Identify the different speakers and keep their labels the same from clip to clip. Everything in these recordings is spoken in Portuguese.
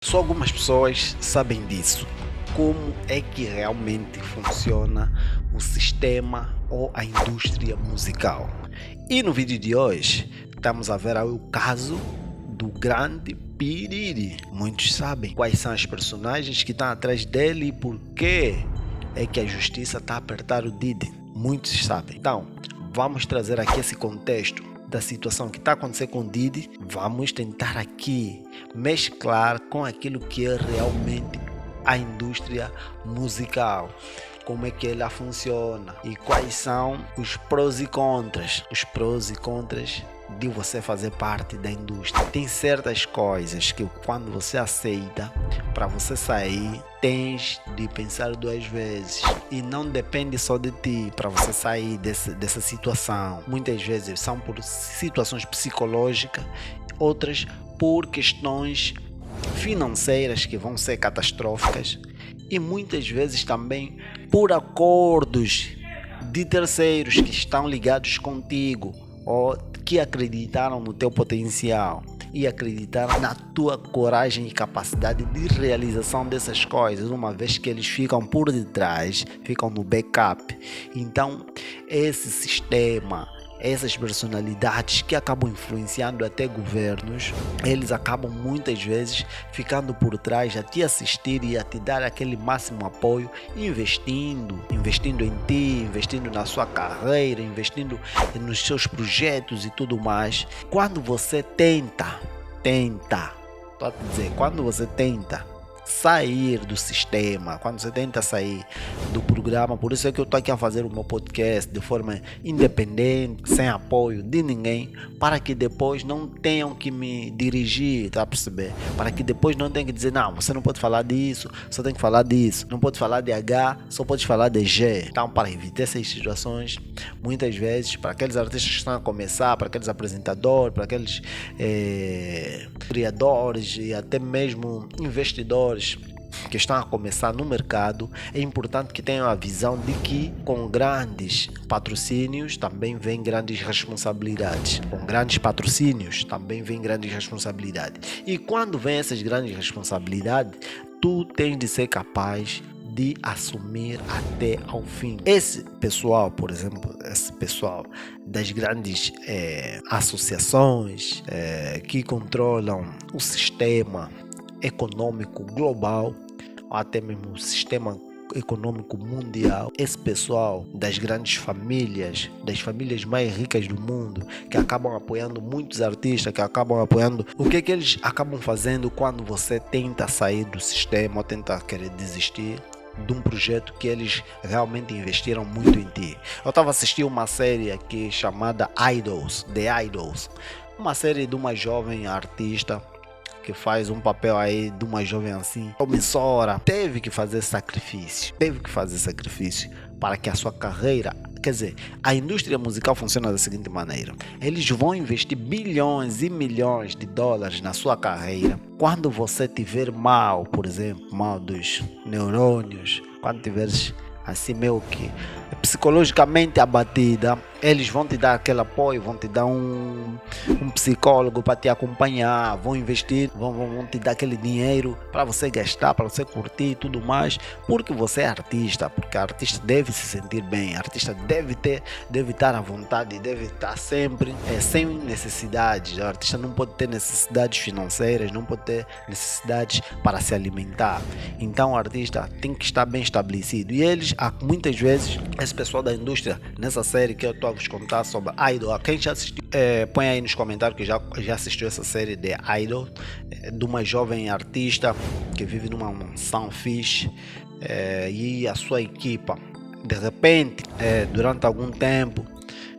Speaker 1: Só algumas pessoas sabem disso. Como é que realmente funciona o sistema ou a indústria musical? E no vídeo de hoje estamos a ver aí o caso do grande Piriri. Muitos sabem quais são os personagens que estão atrás dele e por que é que a justiça está a apertar o Didi. Muitos sabem. Então, vamos trazer aqui esse contexto da situação que está acontecendo com o Didi. Vamos tentar aqui mesclar com aquilo que é realmente a indústria musical, como é que ela funciona e quais são os prós e contras. Os prós e contras de você fazer parte da indústria. Tem certas coisas que quando você aceita, para você sair, tens de pensar duas vezes e não depende só de ti para você sair dessa situação. Muitas vezes são por situações psicológicas, outras por questões financeiras que vão ser catastróficas e muitas vezes também por acordos de terceiros que estão ligados contigo ou que acreditaram no teu potencial e acreditaram na tua coragem e capacidade de realização dessas coisas, uma vez que eles ficam por detrás, ficam no backup. Então, esse sistema, essas personalidades que acabam influenciando até governos, eles acabam muitas vezes ficando por trás a te assistir e a te dar aquele máximo apoio, investindo em ti, investindo na sua carreira, investindo nos seus projetos e tudo mais. Quando você tenta, estou a te dizer, quando você tenta sair do sistema, quando você tenta sair do programa, por isso é que eu estou aqui a fazer o meu podcast de forma independente, sem apoio de ninguém, para que depois não tenham que me dirigir, tá a perceber? Para que depois não tenham que dizer, não, você não pode falar disso, só tem que falar disso, não pode falar de H, só pode falar de G. Então, para evitar essas situações, muitas vezes, para aqueles artistas que estão a começar, para aqueles apresentadores, para aqueles criadores e até mesmo investidores que estão a começar no mercado, é importante que tenham a visão de que com grandes patrocínios também vem grandes responsabilidades. Com grandes patrocínios também vem grandes responsabilidades. E quando vem essas grandes responsabilidades, tu tens de ser capaz de assumir até ao fim. Esse pessoal, por exemplo, esse pessoal das grandes associações que controlam o sistema econômico global, ou até mesmo o sistema econômico mundial, esse pessoal das grandes famílias, das famílias mais ricas do mundo, que acabam apoiando muitos artistas, que acabam apoiando, o que é que eles acabam fazendo quando você tenta sair do sistema ou tenta querer desistir de um projeto que eles realmente investiram muito em ti? Eu estava assistindo uma série aqui chamada Idols, The Idols, uma série de uma jovem artista que faz um papel aí de uma jovem assim, promissora, teve que fazer sacrifício para que a sua carreira, quer dizer, a indústria musical funciona da seguinte maneira: eles vão investir bilhões e milhões de dólares na sua carreira. Quando você tiver mal, por exemplo, mal dos neurônios, quando tiveres assim meio que psicologicamente abatida, eles vão te dar aquele apoio, vão te dar um psicólogo para te acompanhar, vão investir, vão te dar aquele dinheiro para você gastar, para você curtir e tudo mais, porque você é artista, porque o artista deve se sentir bem, o artista deve estar à vontade, deve estar sempre sem necessidades. O artista não pode ter necessidades financeiras, não pode ter necessidades para se alimentar. Então o artista tem que estar bem estabelecido, e eles, muitas vezes, esse pessoal da indústria, nessa série que eu estou a vos contar sobre Idol, quem já assistiu, põe aí nos comentários que já assistiu essa série de Idol, de uma jovem artista que vive numa mansão fixe, e a sua equipa, de repente, durante algum tempo,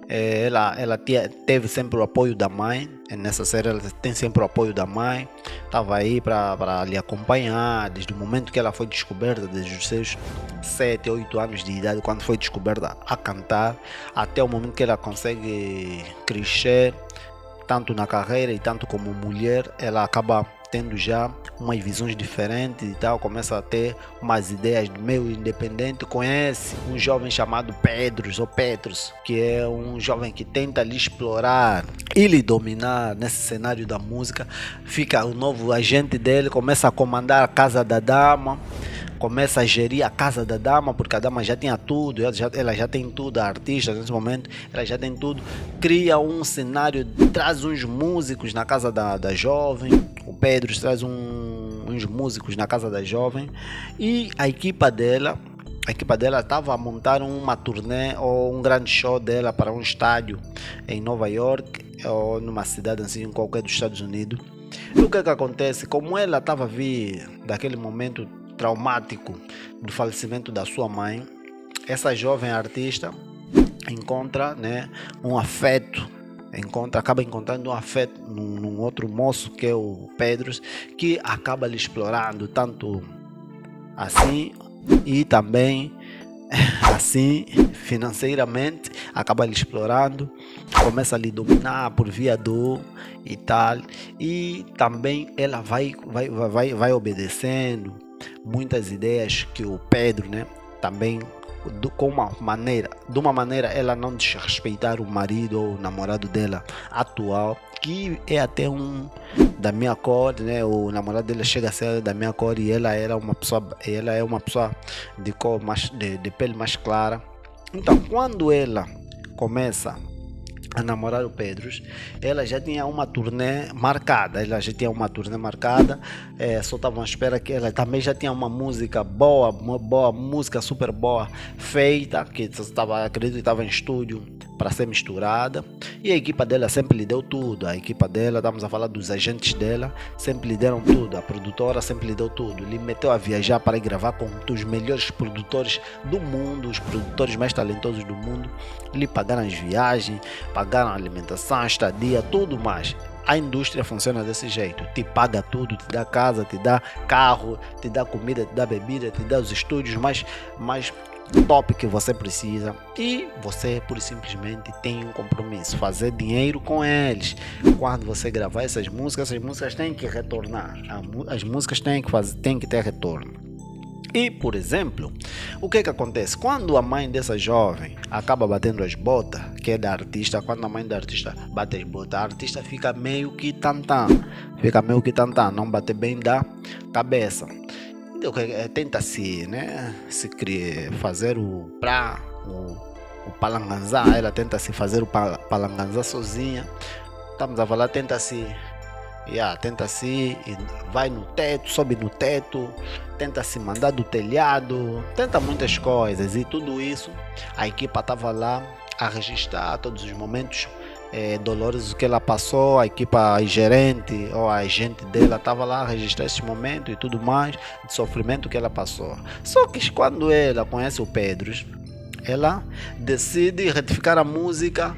Speaker 1: ela teve sempre o apoio da mãe. Nessa série ela tem sempre o apoio da mãe, estava aí para lhe acompanhar desde o momento que ela foi descoberta, desde os seus 7, 8 anos de idade, quando foi descoberta a cantar, até o momento que ela consegue crescer tanto na carreira e tanto como mulher. Ela acaba tendo já umas visões diferentes e tal, começa a ter umas ideias meio independente, conhece um jovem chamado Petros, que é um jovem que tenta lhe explorar e lhe dominar nesse cenário da música. Fica o novo agente dele, começa a comandar a casa da dama, começa a gerir a casa da dama, porque a dama já tinha tudo, ela já tem tudo, a artista nesse momento, ela já tem tudo. Cria um cenário, traz uns músicos na casa da jovem, o Pedro traz uns músicos na casa da jovem, e a equipa dela estava a montar uma turnê ou um grande show dela para um estádio em Nova York ou numa cidade assim qualquer dos Estados Unidos. E o que acontece? Como ela estava a vir daquele momento traumático do falecimento da sua mãe, essa jovem artista encontra, né, um afeto, acaba encontrando um afeto num outro moço que é o Pedro, que acaba lhe explorando tanto assim e também assim financeiramente, acaba lhe explorando, começa a lhe dominar por via do e tal, e também ela vai obedecendo muitas ideias que o Pedro, né, também de uma maneira ela não desrespeitar o marido ou o namorado dela atual, que é até um da minha cor, né? O namorado dela chega a ser da minha cor e ela é uma pessoa de cor de pele mais clara. Então, quando ela começa a namorar o Pedro, ela já tinha uma turnê marcada, só estavam à espera que ela também já tinha uma música boa, música super boa feita, que acredito que estava em estúdio para ser misturada, e a equipa dela sempre lhe deu tudo. A equipa dela, estamos a falar dos agentes dela, sempre lhe deram tudo. A produtora sempre lhe deu tudo, lhe meteu a viajar para ir gravar com os melhores produtores do mundo, os produtores mais talentosos do mundo, lhe pagaram as viagens, pagaram a alimentação, a estadia, tudo mais. A indústria funciona desse jeito, te paga tudo, te dá casa, te dá carro, te dá comida, te dá bebida, te dá os estúdios mais top que você precisa, e você pura e simplesmente tem um compromisso, fazer dinheiro com eles. Quando você gravar essas músicas têm que retornar, as músicas têm que ter retorno. E, por exemplo, o que acontece? Quando a mãe dessa jovem acaba batendo as botas, que é da artista, quando a mãe da artista bate as botas, a artista fica meio que tantã, não bate bem da cabeça. Então, tenta-se, né, fazer o palanganzá, ela tenta se fazer o palanganzá sozinha. Estamos a falar, tenta-se, vai no teto, sobe no teto, tenta se mandar do telhado, tenta muitas coisas, e tudo isso a equipa estava lá a registrar todos os momentos dolorosos que ela passou. A equipa, a gerente ou a agente dela estava lá a registrar esse momento e tudo mais de sofrimento que ela passou. Só que quando ela conhece o Pedro, ela decide retificar a música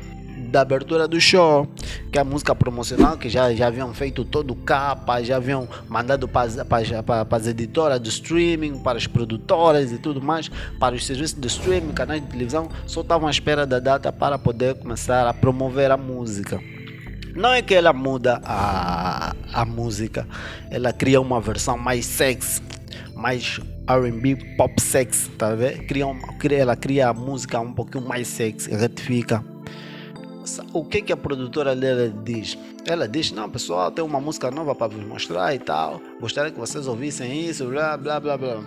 Speaker 1: da abertura do show, que é a música promocional, que já haviam feito todo o capa, já haviam mandado para as editoras de streaming, para as produtoras e tudo mais, para os serviços de streaming, canais de televisão, só estavam à espera da data para poder começar a promover a música. Não é que ela muda a música, ela cria uma versão mais sexy, mais R&B, pop sexy, tá vendo? Ela cria a música um pouquinho mais sexy, retifica. O que a produtora dela diz? Ela diz: não, pessoal, tem uma música nova para vos mostrar e tal, gostaria que vocês ouvissem isso, blá blá blá blá.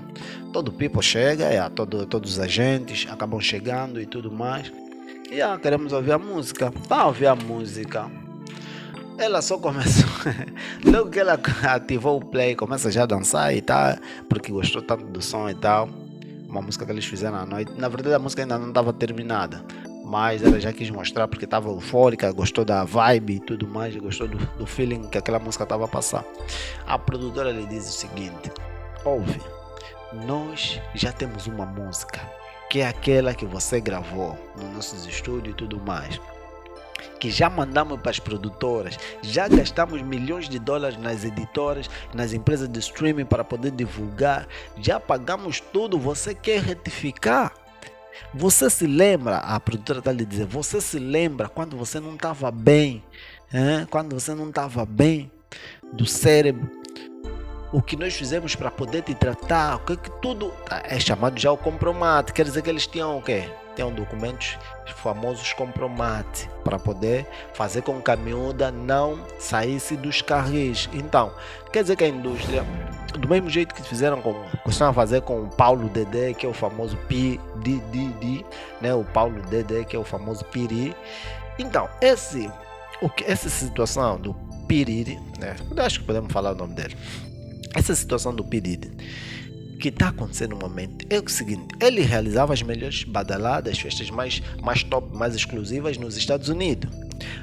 Speaker 1: Todo o people chega, todos os agentes acabam chegando e tudo mais, e queremos ouvir a música. Para ouvir a música, ela só começou logo que ela ativou o play, começa já a dançar e tal, porque gostou tanto do som e tal. Uma música que eles fizeram à noite, na verdade a música ainda não estava terminada, mas ela já quis mostrar porque estava eufórica, gostou da vibe e tudo mais, gostou do feeling que aquela música estava a passar. A produtora lhe diz o seguinte: ouve, nós já temos uma música, que é aquela que você gravou nos nossos estúdios e tudo mais, que já mandamos para as produtoras, já gastamos milhões de dólares nas editoras, nas empresas de streaming para poder divulgar, já pagamos tudo, você quer retificar? Você se lembra, a produtora está lhe dizendo, você se lembra quando você não estava bem, quando você não estava bem do cérebro, o que nós fizemos para poder te tratar, o que tudo é chamado já o compromate. Quer dizer que eles tinham o quê? Tinham documentos, os famosos compromate, para poder fazer com que a miúda não saísse dos carris. Então, quer dizer que a indústria, do mesmo jeito que fizeram costumaram fazer com o Paulo Dedé, que é o famoso PDD, né? O Paulo Dedé, que é o famoso Piri. Então, essa situação do Piriri, né? Acho que podemos falar o nome dele. Essa situação do Piriri que está acontecendo no momento é o seguinte: ele realizava as melhores badaladas, festas mais top, mais exclusivas nos Estados Unidos,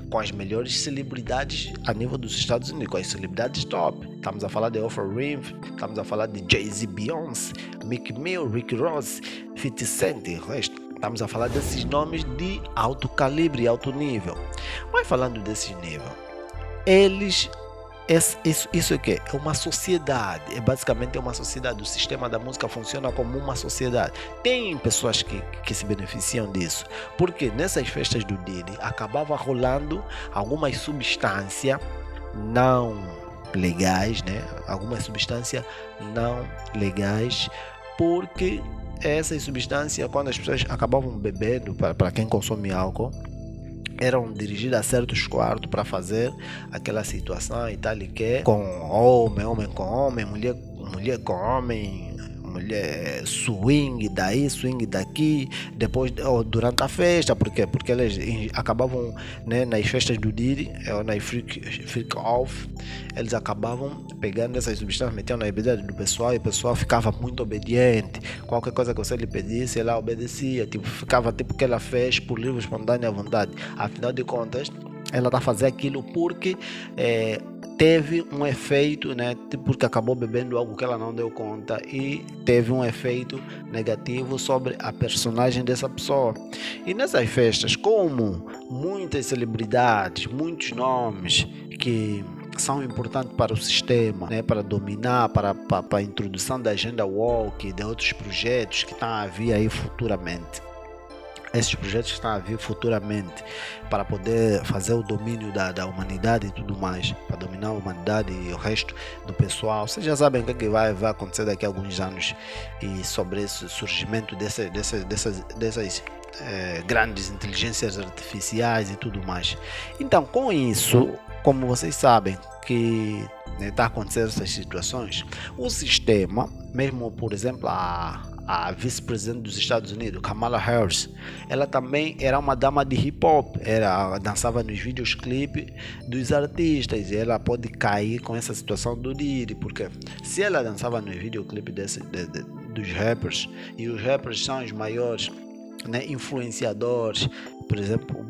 Speaker 1: com as melhores celebridades a nível dos Estados Unidos, com as celebridades top. Estamos a falar de Oprah Winfrey, estamos a falar de Jay-Z, Beyoncé, Meek Mill, Rick Ross, 50 Cent e o resto. Estamos a falar desses nomes de alto calibre, alto nível. Mas falando desse nível, isso aqui é uma sociedade, basicamente uma sociedade. O sistema da música funciona como uma sociedade. Tem pessoas que se beneficiam disso, porque nessas festas do Diddy acabava rolando algumas substâncias não legais, né? Algumas substâncias não legais, porque essas substâncias, quando as pessoas acabavam bebendo, para quem consome álcool, eram dirigidas a certos quartos para fazer aquela situação e tal e que, com homem com homem, mulher com homem, mulher swing daí, swing daqui, depois ou durante a festa, porque eles acabavam, né, nas festas do Diddy ou nas freak off, eles acabavam pegando essas substâncias, metiam na bebida do pessoal e o pessoal ficava muito obediente. Qualquer coisa que você lhe pedisse, ela obedecia, tipo, ficava tipo que ela fez por livre, espontânea vontade. Afinal de contas, ela está fazendo aquilo porque teve um efeito, né? Porque acabou bebendo algo que ela não deu conta e teve um efeito negativo sobre a personagem dessa pessoa. E nessas festas, como muitas celebridades, muitos nomes que são importantes para o sistema, né? Para dominar, para a introdução da agenda woke e de outros projetos que estão a vir aí futuramente. Esses projetos estão a vir futuramente para poder fazer o domínio da humanidade e tudo mais, para dominar a humanidade e o resto do pessoal. Vocês já sabem o que vai acontecer daqui a alguns anos e sobre esse surgimento dessas grandes inteligências artificiais e tudo mais. Então, com isso, como vocês sabem que está acontecendo essas situações, o sistema, mesmo por exemplo a vice-presidente dos Estados Unidos, Kamala Harris, ela também era uma dama de hip hop, dançava nos videoclipes dos artistas, e ela pode cair com essa situação do Diddy, porque se ela dançava nos videoclipes dos rappers, e os rappers são os maiores, né, influenciadores, por exemplo,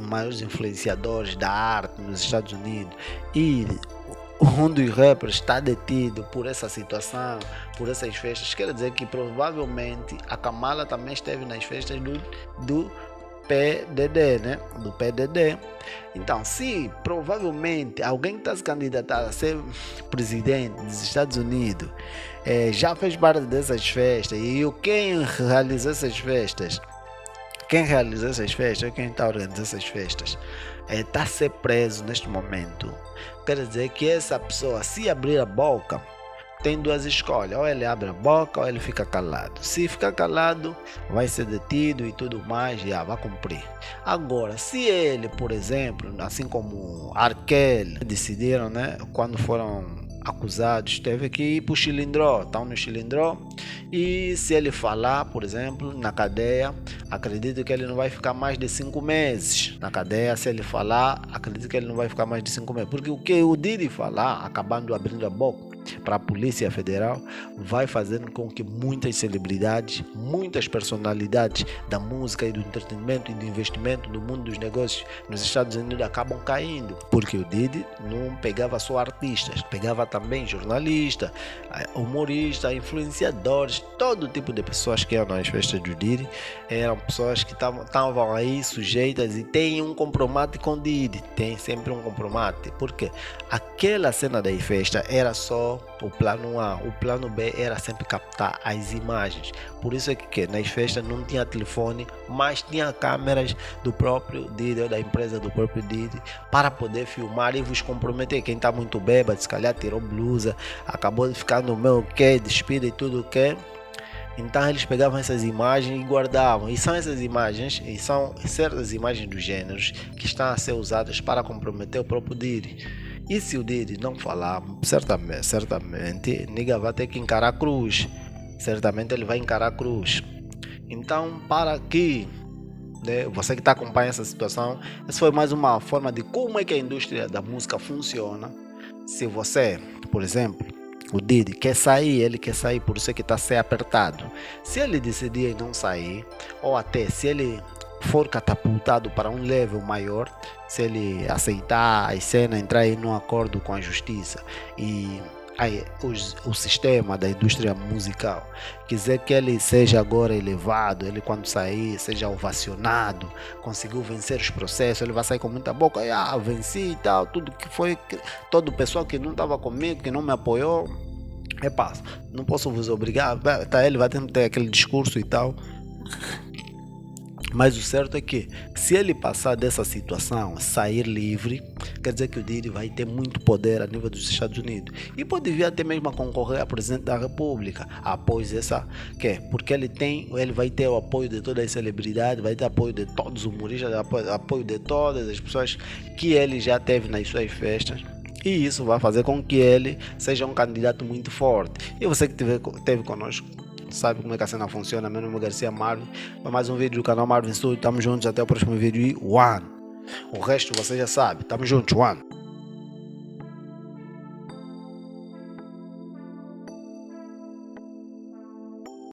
Speaker 1: maiores influenciadores da arte nos Estados Unidos, e um dos rappers está detido por essa situação, por essas festas, quer dizer que provavelmente a Kamala também esteve nas festas do PDD, né? Do PDD. Então, se provavelmente alguém está se candidatando a ser presidente dos Estados Unidos, já fez parte dessas festas, e quem realizou essas festas? Quem está organizando essas festas, está a ser preso neste momento. Quer dizer que essa pessoa, se abrir a boca, tem duas escolhas: ou ele abre a boca ou ele fica calado. Se ficar calado, vai ser detido e tudo mais, já vai cumprir. Agora, se ele, por exemplo, assim como R. Kelly, decidiram, né, quando foram acusados, teve que ir para o Chilindró, estão no Chilindró, e se ele falar, por exemplo, na cadeia, acredito que ele não vai ficar mais de 5 meses na cadeia. Se ele falar, acredito que ele não vai ficar mais de 5 meses, porque o que o Diddy falar, acabando abrindo a boca para a Polícia Federal, vai fazendo com que muitas celebridades, muitas personalidades da música e do entretenimento e do investimento do mundo dos negócios nos Estados Unidos acabam caindo, porque o Diddy não pegava só artistas, pegava também jornalistas, humoristas, influenciadores, todo tipo de pessoas que iam nas festas do Diddy eram pessoas que estavam aí sujeitas e têm um compromate com o Diddy, tem sempre um compromate, porque aquela cena da festa era só só o plano A. O plano B era sempre captar as imagens. Por isso é que nas festas não tinha telefone, mas tinha câmeras do próprio Didi, ou da empresa do próprio Didi, para poder filmar e vos comprometer. Quem está muito bêbado, se calhar tirou blusa, acabou de ficar no meu que, despido e tudo o que. Então eles pegavam essas imagens e guardavam. E são essas imagens, e são certas imagens dos gêneros que estão a ser usadas para comprometer o próprio Didi. E se o Didi não falar, certamente, Niga vai ter que encarar a cruz. Certamente ele vai encarar a cruz. Então, para que você que está acompanhando essa situação, essa foi mais uma forma de como é que a indústria da música funciona. Se você, por exemplo, o Didi quer sair, ele quer sair, por isso é que está a ser apertado. Se ele decidir não sair, ou até se ele for catapultado para um level maior, se ele aceitar a cena, entrar em um acordo com a justiça e aí, o sistema da indústria musical quiser que ele seja agora elevado, ele quando sair seja ovacionado, conseguiu vencer os processos, ele vai sair com muita boca, venci e tal, tudo que foi, todo o pessoal que não estava comigo, que não me apoiou, não posso vos obrigar, tá, ele vai ter aquele discurso e tal. Mas o certo é que, se ele passar dessa situação, sair livre, quer dizer que o Didi vai ter muito poder a nível dos Estados Unidos. E pode vir até mesmo a concorrer a presidente da República, após essa, porque ele vai ter o apoio de todas as celebridades, vai ter apoio de todos os humoristas, apoio de todas as pessoas que ele já teve nas suas festas. E isso vai fazer com que ele seja um candidato muito forte. E você que esteve conosco, sabe como é que a cena funciona. Meu nome é Garcia Marvin, para mais um vídeo do canal Marvin Studio. Tamo juntos, até o próximo vídeo e one. O resto você já sabe, tamo juntos, one.